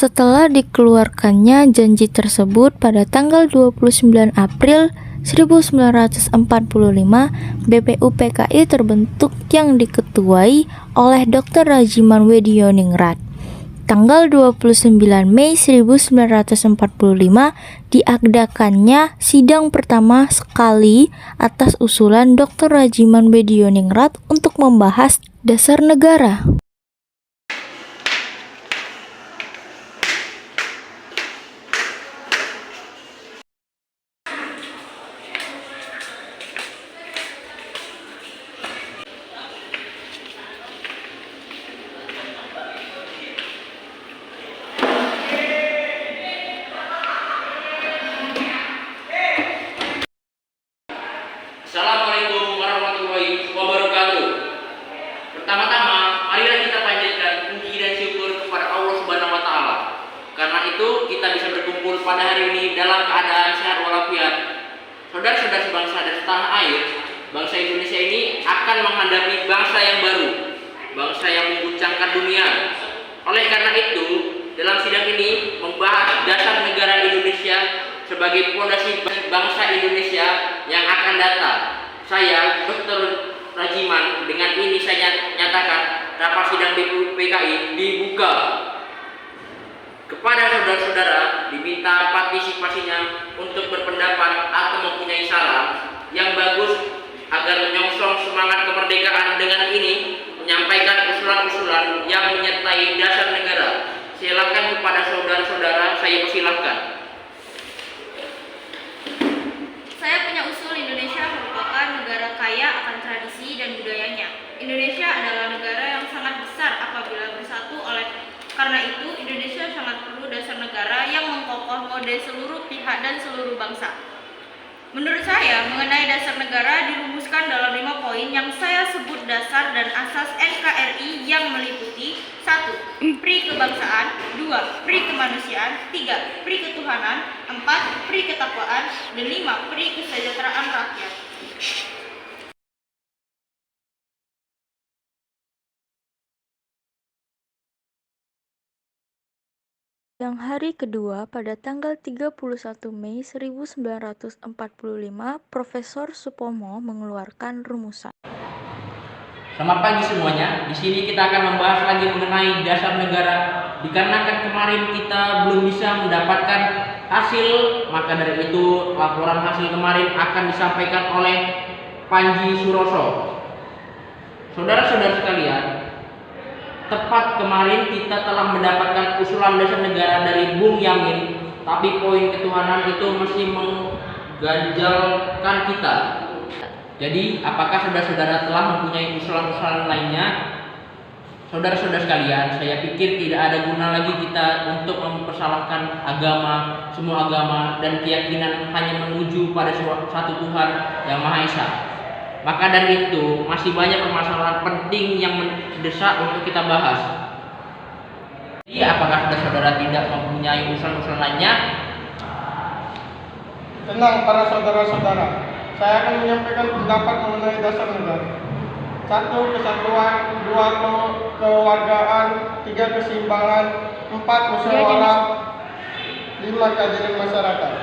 Setelah dikeluarkannya janji tersebut pada tanggal 29 April 1945, BPUPKI terbentuk yang diketuai oleh Dr. Rajiman Wedioningrat. Tanggal 29 Mei 1945 diadakannya sidang pertama sekali atas usulan Dr. Rajiman Wedioningrat untuk membahas dasar negara. Assalamualaikum warahmatullahi wabarakatuh. Pertama-tama, marilah kita panjatkan puji dan syukur kepada Allah Subhanahu wa taala. Karena itu kita bisa berkumpul pada hari ini dalam keadaan sehat walafiat. Saudara-saudara sebangsa dan setanah air, bangsa Indonesia ini akan menghadapi bangsa yang baru, bangsa yang mengguncangkan dunia. Oleh karena itu, dalam sidang ini membahas dasar negara Indonesia sebagai fondasi bangsa Indonesia yang akan datang. Saya, Dr. Rajiman, dengan ini saya nyatakan rapat sidang BPUPKI dibuka. Kepada saudara-saudara diminta partisipasinya untuk berpendapat atau mempunyai saran yang bagus agar menyongsong semangat kemerdekaan. Dengan ini menyampaikan usulan-usulan yang menyertai dasar negara. Silakan kepada saudara-saudara, saya persilahkan. Saya punya usul. Indonesia merupakan negara kaya akan tradisi dan budayanya. Indonesia adalah negara yang sangat besar apabila bersatu. Karena itu, Indonesia sangat perlu dasar negara yang mengakomodir seluruh pihak dan seluruh bangsa. Menurut saya, mengenai dasar negara dirumuskan dalam 5 poin yang saya sebut dasar dan asas NKRI yang meliputi 1. Pri kebangsaan, 2. Pri kemanusiaan, 3. Pri ketuhanan, 4. Pri ketakwaan, dan 5. Pri kesejahteraan rakyat. Yang hari kedua pada tanggal 31 Mei 1945, Profesor Supomo mengeluarkan rumusan. Selamat pagi semuanya. Di sini kita akan membahas lagi mengenai dasar negara. Dikarenakan kemarin kita belum bisa mendapatkan hasil, maka dari itu laporan hasil kemarin akan disampaikan oleh Panji Suroso. Saudara-saudara sekalian, tepat kemarin kita telah mendapatkan usulan dasar negara dari Bung Yamin, tapi poin ketuhanan itu masih mengganjalkan kita. Jadi, apakah saudara-saudara telah mempunyai usulan-usulan lainnya? Saudara-saudara sekalian, saya pikir tidak ada guna lagi kita untuk mempersalahkan agama, semua agama, dan keyakinan hanya menuju pada satu Tuhan yang Maha Esa. Maka dari itu, masih banyak permasalahan penting yang mendesak untuk kita bahas. Jadi, apakah saudara-saudara tidak mempunyai usulan-usulan lainnya? Tenang para saudara-saudara, saya akan menyampaikan pendapat mengenai dasar negara. 1. Kesatuan, 2. Kewargaan, 3. Keseimbangan, 4. Musyawarah, 5. Keadilan masyarakat.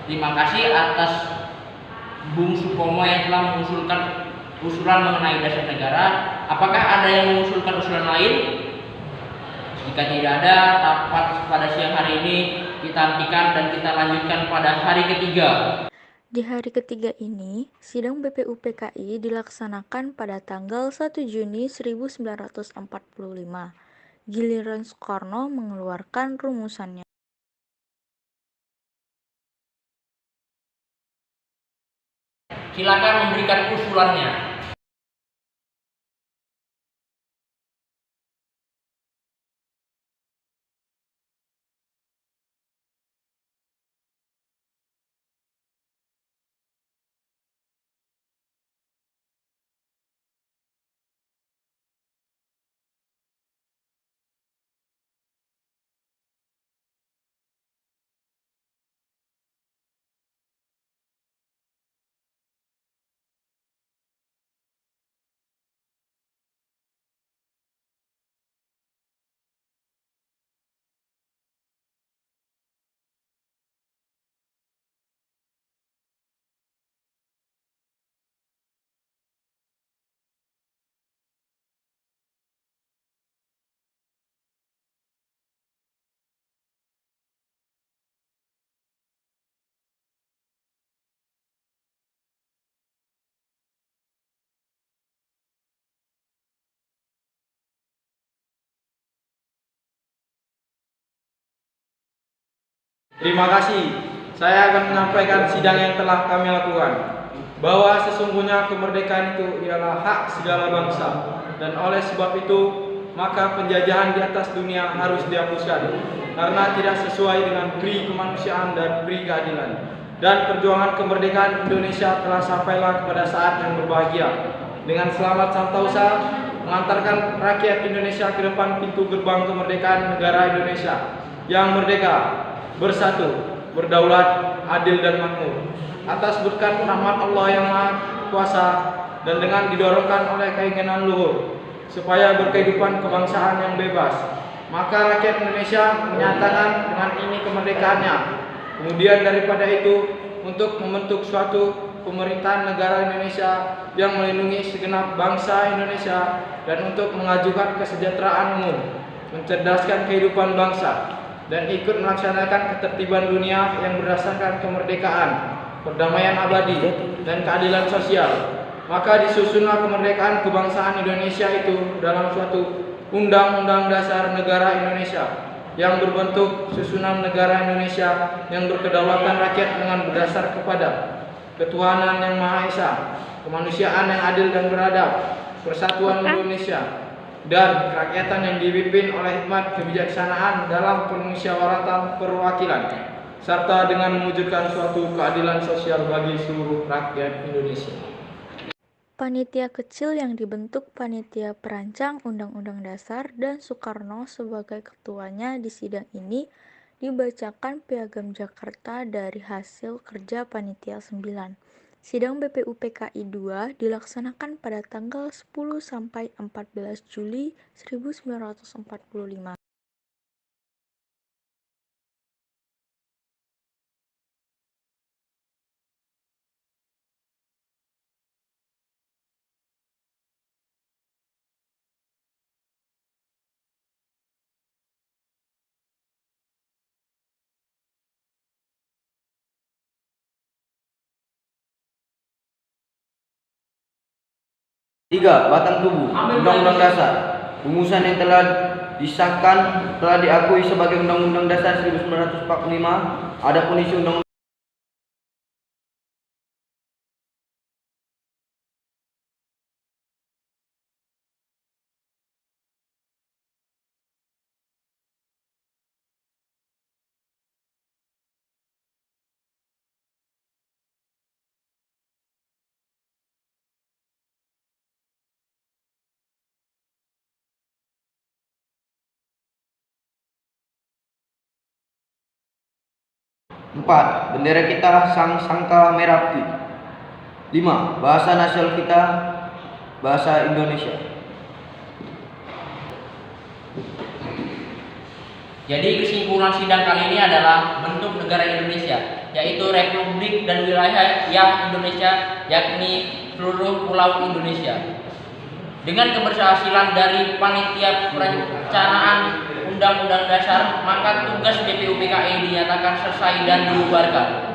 Terima kasih atas Bung Supomo yang telah mengusulkan usulan mengenai dasar negara. Apakah ada yang mengusulkan usulan lain? Jika tidak ada, rapat pada siang hari ini kita hentikan dan kita lanjutkan pada hari ketiga. Di hari ketiga ini, sidang BPUPKI dilaksanakan pada tanggal 1 Juni 1945. Giliran Soekarno mengeluarkan rumusannya. Silakan memberikan usulannya. Terima kasih. Saya akan menyampaikan sidang yang telah kami lakukan, bahwa sesungguhnya kemerdekaan itu ialah hak segala bangsa, dan oleh sebab itu maka penjajahan di atas dunia harus dihapuskan karena tidak sesuai dengan pri kemanusiaan dan pri keadilan. Dan perjuangan kemerdekaan Indonesia telah sampailah kepada saat yang berbahagia. Dengan selamat Santausa mengantarkan rakyat Indonesia ke depan pintu gerbang kemerdekaan negara Indonesia yang merdeka, bersatu, berdaulat, adil dan makmur. Atas berkat rahmat Allah yang Maha Kuasa dan dengan didorongkan oleh keinginan luhur supaya berkehidupan kebangsaan yang bebas, maka rakyat Indonesia menyatakan dengan ini kemerdekaannya. Kemudian daripada itu, untuk membentuk suatu pemerintahan negara Indonesia yang melindungi segenap bangsa Indonesia dan untuk mengajukan kesejahteraan umum, mencerdaskan kehidupan bangsa, dan ikut melaksanakan ketertiban dunia yang berdasarkan kemerdekaan, perdamaian abadi, dan keadilan sosial. Maka disusunlah kemerdekaan kebangsaan Indonesia itu dalam suatu Undang-Undang Dasar Negara Indonesia yang berbentuk susunan negara Indonesia yang berkedaulatan rakyat dengan berdasar kepada ketuhanan yang Maha Esa, kemanusiaan yang adil dan beradab, persatuan Indonesia, dan kerakyatan yang dipimpin oleh hikmat kebijaksanaan dalam permusyawaratan perwakilan, serta dengan mewujudkan suatu keadilan sosial bagi seluruh rakyat Indonesia. Panitia kecil yang dibentuk panitia perancang Undang-Undang Dasar dan Soekarno sebagai ketuanya di sidang ini dibacakan Piagam Jakarta dari hasil kerja Panitia 9. Sidang BPUPKI II dilaksanakan pada tanggal 10 sampai 14 Juli 1945. Tiga, batang tubuh Undang-Undang Dasar. Rumusan yang telah disahkan telah diakui sebagai Undang-Undang Dasar 1945. Adapun isi Undang-Undang Empat, bendera kita sang sangka merah putih. 5. Bahasa nasional kita bahasa Indonesia. Jadi kesimpulan sidang kali ini adalah bentuk negara Indonesia, yaitu Republik dan wilayah yang Indonesia, yakni seluruh pulau Indonesia. Dengan keberhasilan dari panitia perencanaan Undang-Undang Dasar, maka tugas BPUPKI dinyatakan selesai dan dibubarkan.